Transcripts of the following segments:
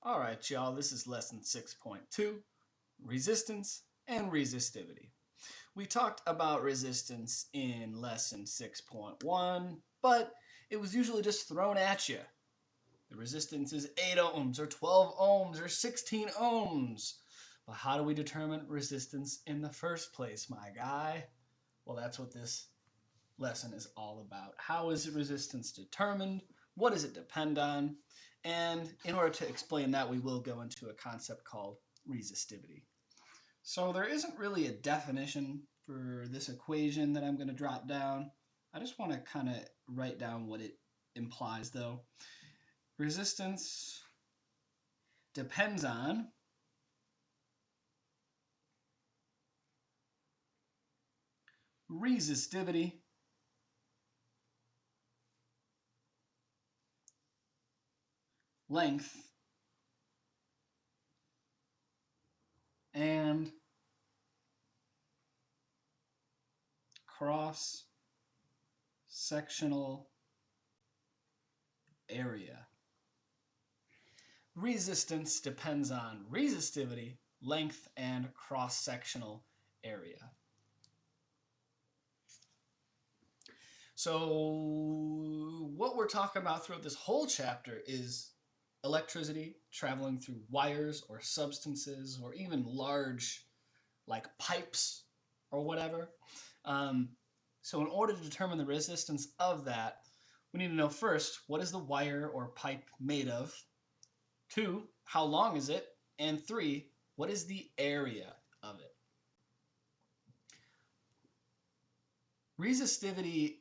Alright, y'all, this is lesson 6.2, resistance and resistivity. We talked about resistance in lesson 6.1, but it was usually just thrown at you. The resistance is 8 ohms, or 12 ohms, or 16 ohms. But how do we determine resistance in the first place, my guy? Well, that's what this lesson is all about. How is resistance determined? What does it depend on? And in order to explain that, we will go into a concept called resistivity. So there isn't really a definition for this equation that I'm going to drop down. I just want to kind of write down what it implies, though. Resistance depends on resistivity length and cross-sectional area. Resistance depends on resistivity, length, and cross-sectional area. So what we're talking about throughout this whole chapter is electricity traveling through wires or substances or even large like pipes or whatever. So in order to determine the resistance of that, we need to know first, what is the wire or pipe made of? 2, how long is it? And 3, what is the area of it? Resistivity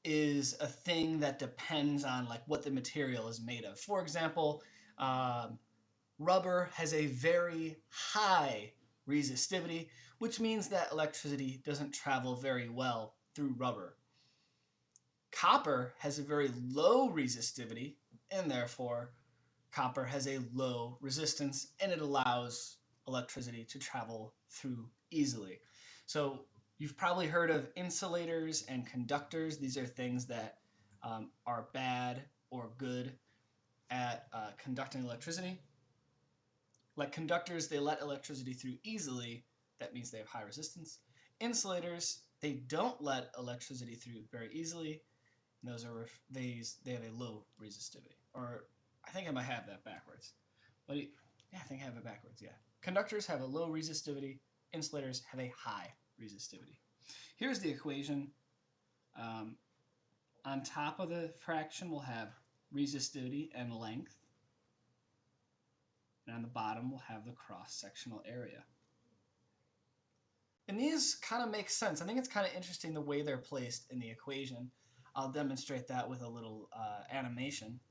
is a thing that depends on like what the material is made of. For example, rubber has a very high resistivity, which means that electricity doesn't travel very well through rubber. Copper has a very low resistivity, and therefore copper has a low resistance, and it allows electricity to travel through easily. So you've probably heard of insulators and conductors. These are things that are bad or good at conducting electricity. Like conductors, they let electricity through easily. That means they have high resistance. Insulators, they don't let electricity through very easily. And those are they have a low resistivity. Or I think I might have that backwards. But yeah, I think I have it backwards. Yeah. Conductors have a low resistivity. Insulators have a high resistivity. Here's the equation. On top of the fraction, we'll have resistivity and length. And on the bottom, we'll have the cross-sectional area. And these kind of make sense. I think it's kind of interesting the way they're placed in the equation. I'll demonstrate that with a little animation.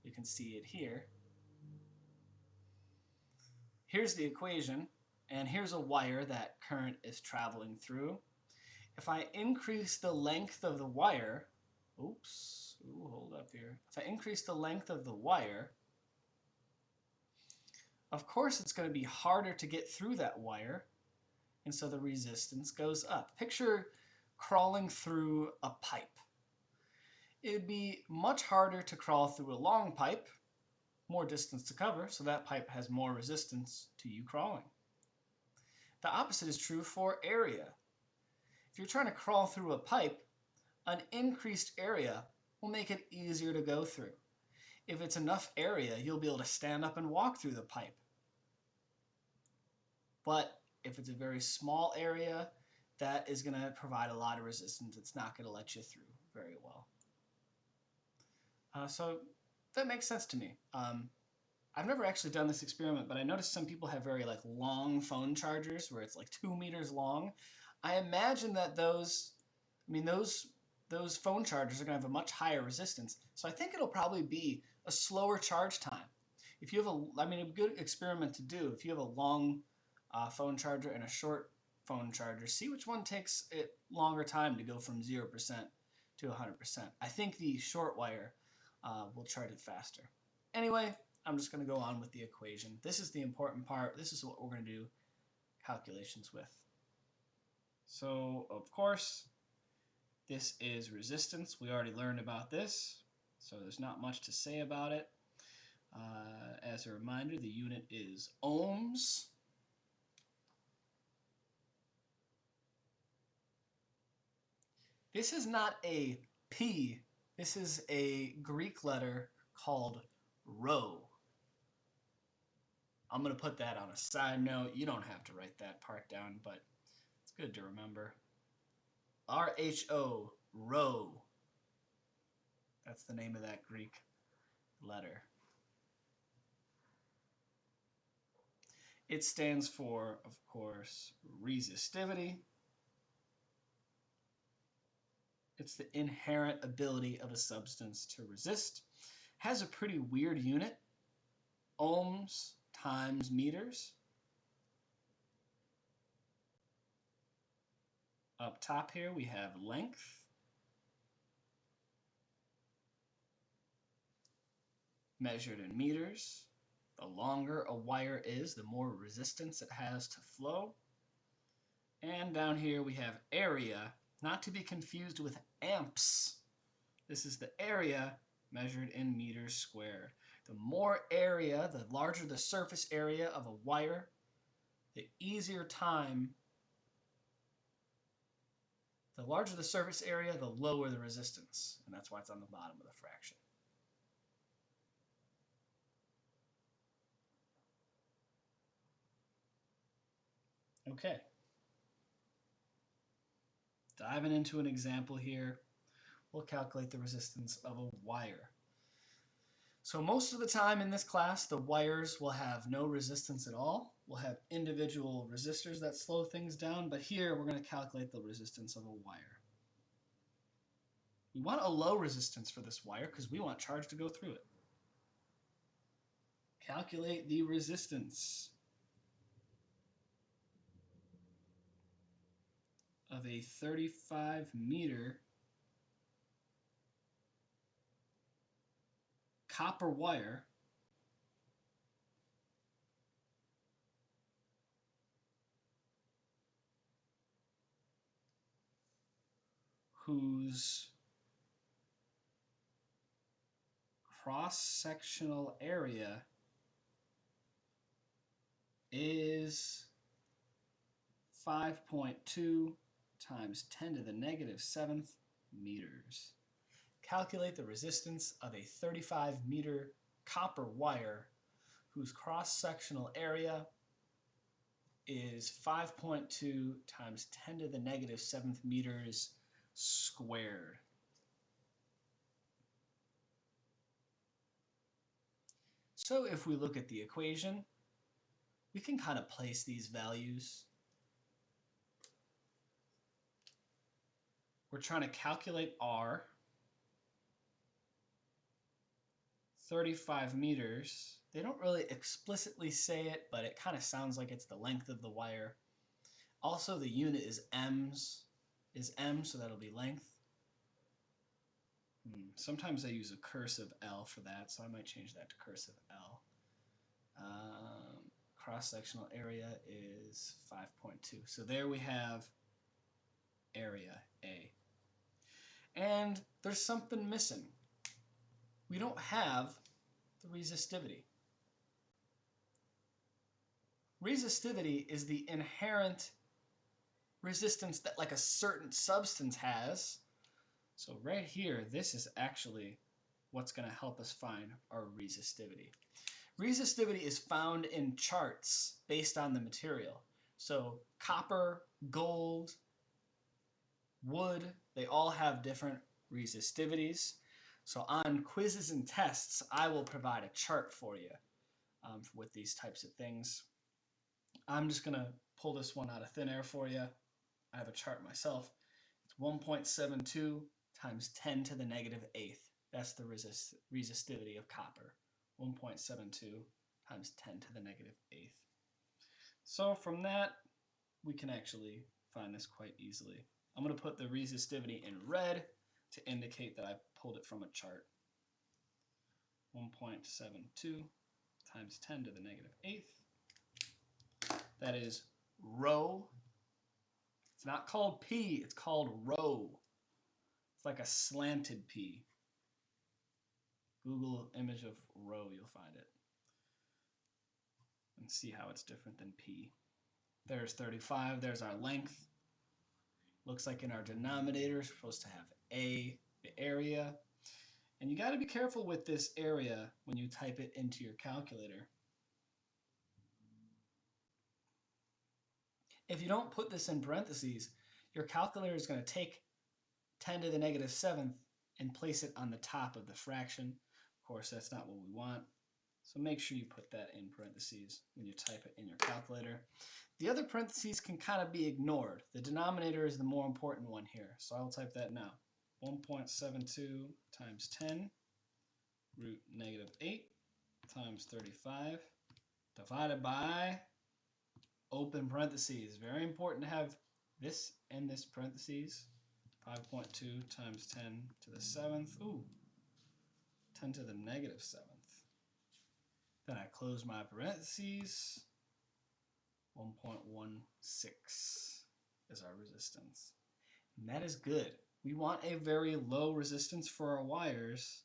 You can see it here. Here's the equation, and here's a wire that current is traveling through. If I increase the length of the wire, hold up here. If I increase the length of the wire, of course it's going to be harder to get through that wire, and so the resistance goes up. Picture crawling through a pipe. It would be much harder to crawl through a long pipe, more distance to cover, so that pipe has more resistance to you crawling. The opposite is true for area. If you're trying to crawl through a pipe, an increased area will make it easier to go through. If it's enough area, you'll be able to stand up and walk through the pipe. But if it's a very small area, that is going to provide a lot of resistance. It's not going to let you through very well. So that makes sense to me. I've never actually done this experiment, but I noticed some people have very like long phone chargers where it's like 2 meters long. I imagine that those phone chargers are going to have a much higher resistance. So I think it'll probably be a slower charge time. If you have a good experiment to do, if you have a long phone charger and a short phone charger, see which one takes it longer time to go from 0% to 100%. I think the short wire will charge it faster. Anyway, I'm just going to go on with the equation. This is the important part. This is what we're going to do calculations with. So, of course, this is resistance. We already learned about this, so there's not much to say about it. As a reminder, the unit is ohms. This is not a P. This is a Greek letter called rho. I'm going to put that on a side note. You don't have to write that part down, but it's good to remember. R-H-O, rho. That's the name of that Greek letter. It stands for, of course, resistivity. It's the inherent ability of a substance to resist. Has a pretty weird unit, ohms times meters. Up top here we have length. Measured in meters. The longer a wire is, the more resistance it has to flow. And down here we have area, not to be confused with amps. This is the area measured in meters squared. The more area, the larger the surface area of a wire, the larger the surface area, the lower the resistance. And that's why it's on the bottom of the fraction. Okay. Diving into an example here, we'll calculate the resistance of a wire. So most of the time in this class, the wires will have no resistance at all. We'll have individual resistors that slow things down, but here we're going to calculate the resistance of a wire. We want a low resistance for this wire because we want charge to go through it. Calculate the resistance of a 35-meter copper wire whose cross-sectional area is 5.2 times 10 to the negative 7th meters. Calculate the resistance of a 35-meter copper wire whose cross-sectional area is 5.2 times 10 to the negative 7th meters squared. So if we look at the equation, we can kind of place these values. We're trying to calculate R, 35 meters. They don't really explicitly say it, but it kind of sounds like it's the length of the wire. Also, the unit is M, so that'll be length. Sometimes I use a cursive L for that, so I might change that to cursive L. Cross-sectional area is 5.2. So there we have area A. And there's something missing. We don't have the resistivity. Resistivity is the inherent resistance that like a certain substance has. So right here, this is actually what's going to help us find our resistivity. Resistivity is found in charts based on the material. So copper, gold, wood, they all have different resistivities. So on quizzes and tests, I will provide a chart for you with these types of things. I'm just going to pull this one out of thin air for you. I have a chart myself. It's 1.72 times 10 to the negative 8th. That's the resistivity of copper. 1.72 times 10 to the negative 8th. So from that, we can actually find this quite easily. I'm going to put the resistivity in red to indicate that I pulled it from a chart. 1.72 times 10 to the negative 8th. That is rho. It's not called P, it's called rho. It's like a slanted P. Google image of rho, you'll find it. And see how it's different than P. There's 35, there's our length. Looks like in our denominator, we're supposed to have A, the area. And you got to be careful with this area when you type it into your calculator. If you don't put this in parentheses, your calculator is going to take 10 to the negative 7th and place it on the top of the fraction. Of course, that's not what we want. So make sure you put that in parentheses when you type it in your calculator. The other parentheses can kind of be ignored. The denominator is the more important one here. So I'll type that now. 1.72 times 10 root negative 8 times 35 divided by open parentheses. Very important to have this and this parentheses. 5.2 times 10 to the 7th. Ooh, 10 to the negative 7th. Then I close my parentheses. 1.16 is our resistance. And that is good. We want a very low resistance for our wires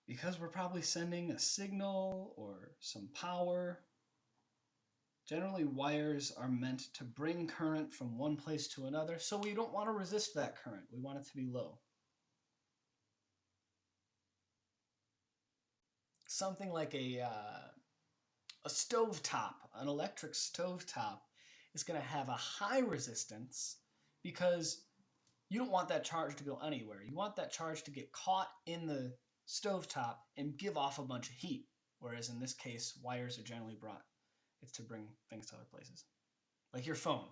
because we're probably sending a signal or some power. Generally, wires are meant to bring current from one place to another, so we don't want to resist that current. We want it to be low. Something like a stovetop, an electric stovetop, is going to have a high resistance because you don't want that charge to go anywhere. You want that charge to get caught in the stovetop and give off a bunch of heat, whereas in this case, wires are generally brought. It's to bring things to other places. Like your phone.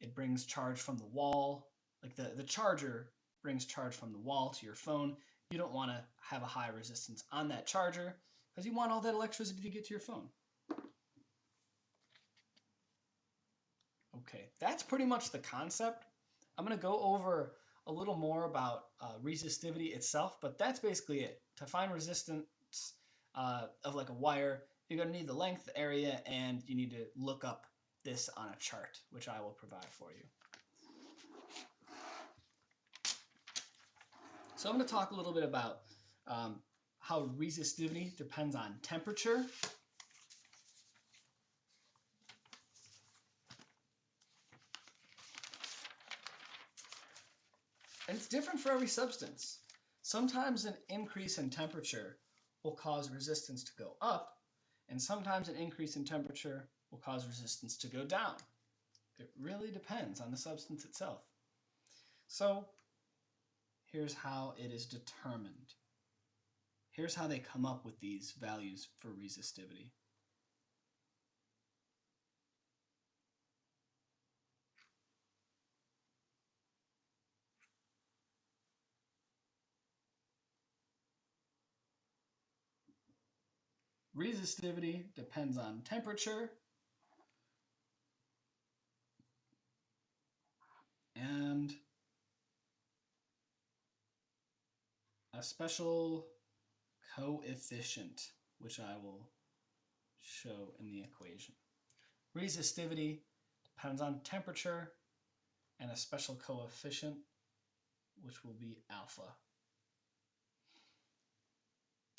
It brings charge from the wall. Like the charger brings charge from the wall to your phone. You don't want to have a high resistance on that charger because you want all that electricity to get to your phone. Okay, that's pretty much the concept. I'm going to go over a little more about resistivity itself, but that's basically it. To find resistance of like a wire, you're going to need the length, the area, and you need to look up this on a chart, which I will provide for you. So I'm going to talk a little bit about how resistivity depends on temperature. And it's different for every substance. Sometimes an increase in temperature will cause resistance to go up, and sometimes an increase in temperature will cause resistance to go down. It really depends on the substance itself. So here's how it is determined. Here's how they come up with these values for resistivity. Resistivity depends on temperature and a special coefficient, which I will show in the equation. Resistivity depends on temperature and a special coefficient, which will be alpha.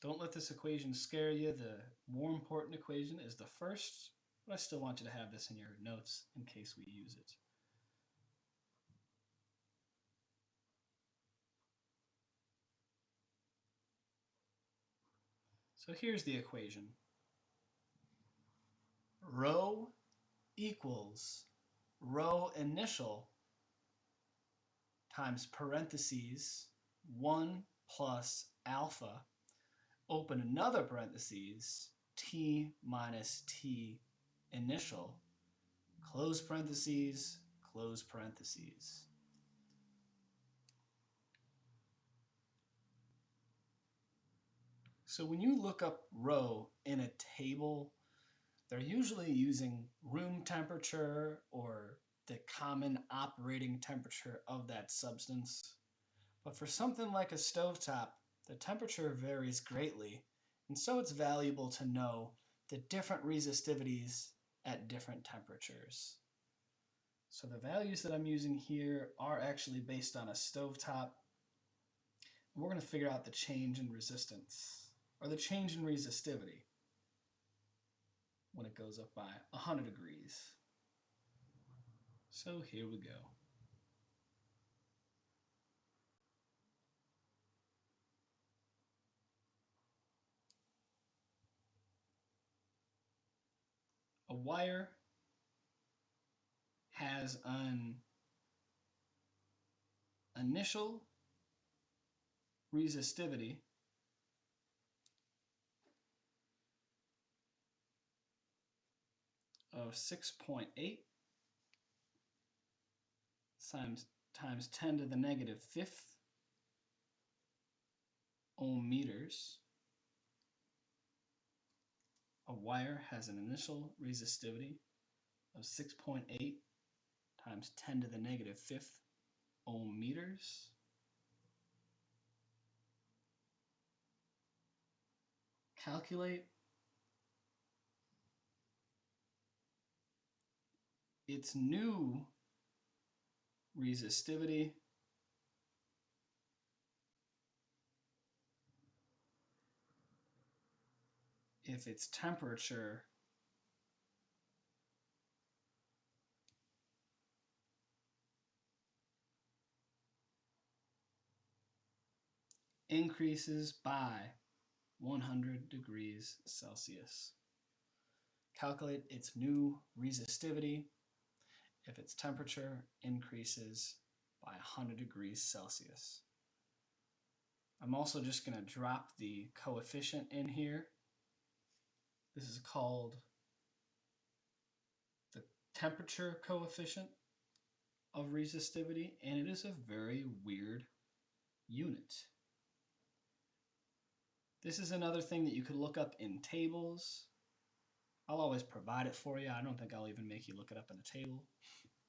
Don't let this equation scare you. The more important equation is the first, but I still want you to have this in your notes in case we use it. So here's the equation. Rho equals rho initial times parentheses 1 plus alpha, open another parentheses, t minus t initial, close parentheses, close parentheses. So when you look up rho in a table, they're usually using room temperature or the common operating temperature of that substance. But for something like a stovetop, the temperature varies greatly, and so it's valuable to know the different resistivities at different temperatures. So the values that I'm using here are actually based on a stovetop. We're going to figure out the change in resistance, or the change in resistivity, when it goes up by 100 degrees. So here we go. A wire has an initial resistivity of 6.8 times 10 to the negative fifth ohm meters. A wire has an initial resistivity of 6.8 times 10 to the negative fifth ohm meters. Calculate its new resistivity if its temperature increases by 100 degrees Celsius. Calculate its new resistivity if its temperature increases by 100 degrees Celsius. I'm also just going to drop the coefficient in here. This is called the temperature coefficient of resistivity, and it is a very weird unit. This is another thing that you could look up in tables. I'll always provide it for you. I don't think I'll even make you look it up in a table,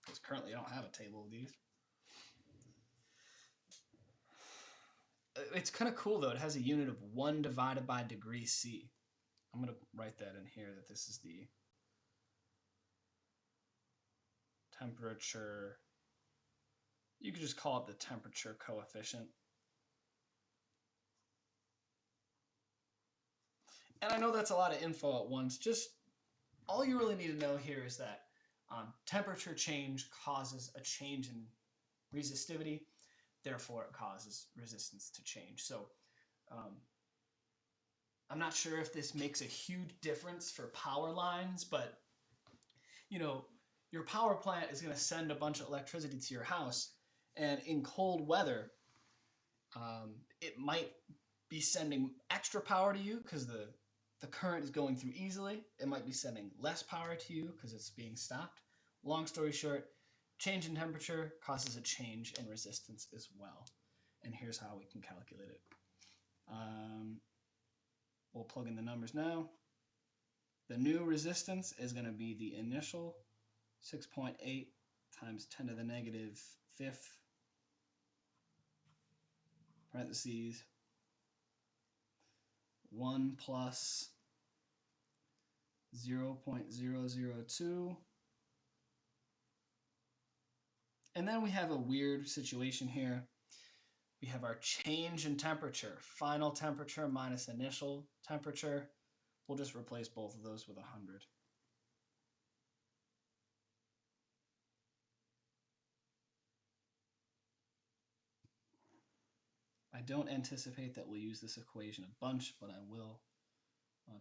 because currently I don't have a table of these. It's kind of cool though. It has a unit of 1 divided by degree C. I'm going to write that in here, that this is the temperature. You could just call it the temperature coefficient. And I know that's a lot of info at once. Just all you really need to know here is that temperature change causes a change in resistivity. Therefore, it causes resistance to change. So I'm not sure if this makes a huge difference for power lines, but you know, your power plant is going to send a bunch of electricity to your house, and in cold weather, it might be sending extra power to you because the current is going through easily. It might be sending less power to you because it's being stopped. Long story short, change in temperature causes a change in resistance as well. And here's how we can calculate it. We'll plug in the numbers now. The new resistance is going to be the initial 6.8 times 10 to the negative fifth, parentheses, 1 plus 0.002. And then we have a weird situation here. We have our change in temperature, final temperature minus initial temperature. We'll just replace both of those with 100. I don't anticipate that we'll use this equation a bunch, but I will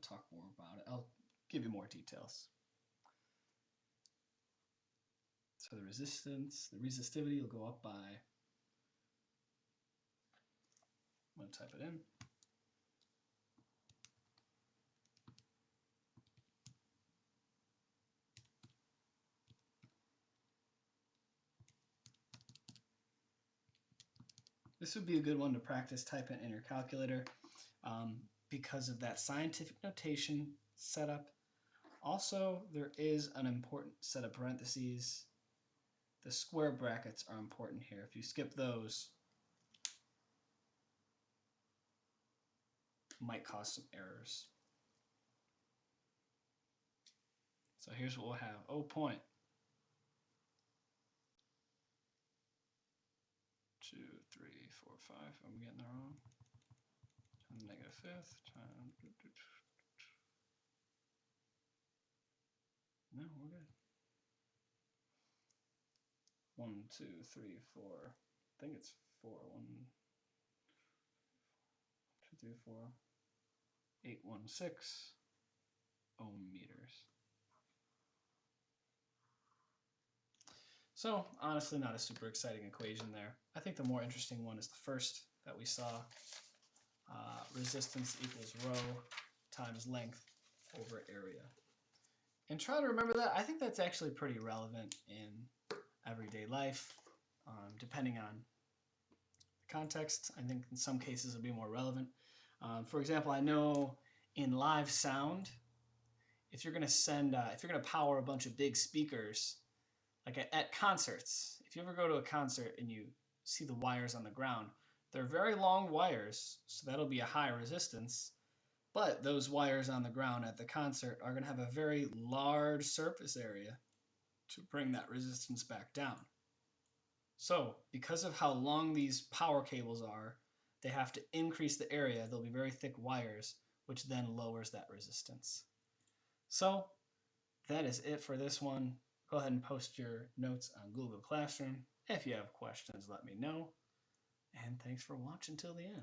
talk more about it. I'll give you more details. So the resistivity will go up by, I'm going to type it in. This would be a good one to practice typing in your calculator because of that scientific notation setup. Also, there is an important set of parentheses. The square brackets are important here. If you skip those, it might cause some errors. So here's what we'll have. 0.2, 3, 4, 5. I'm getting that wrong. Times -5th times. No, we're good. 1, 2, 3, 4. I think it's 4. 1, 2, 3, 4. 816 ohm meters. So honestly, not a super exciting equation there. I think the more interesting one is the first that we saw. Resistance equals rho times length over area. And try to remember that. I think that's actually pretty relevant in everyday life, depending on the context. I think in some cases it'll be more relevant. For example, I know in live sound, if you're going to power a bunch of big speakers, like at concerts, if you ever go to a concert and you see the wires on the ground, they're very long wires, so that'll be a high resistance. But those wires on the ground at the concert are going to have a very large surface area to bring that resistance back down. So because of how long these power cables are, they have to increase the area. They'll be very thick wires, which then lowers that resistance. So that is it for this one. Go ahead and post your notes on Google Classroom. If you have questions, let me know. And thanks for watching till the end.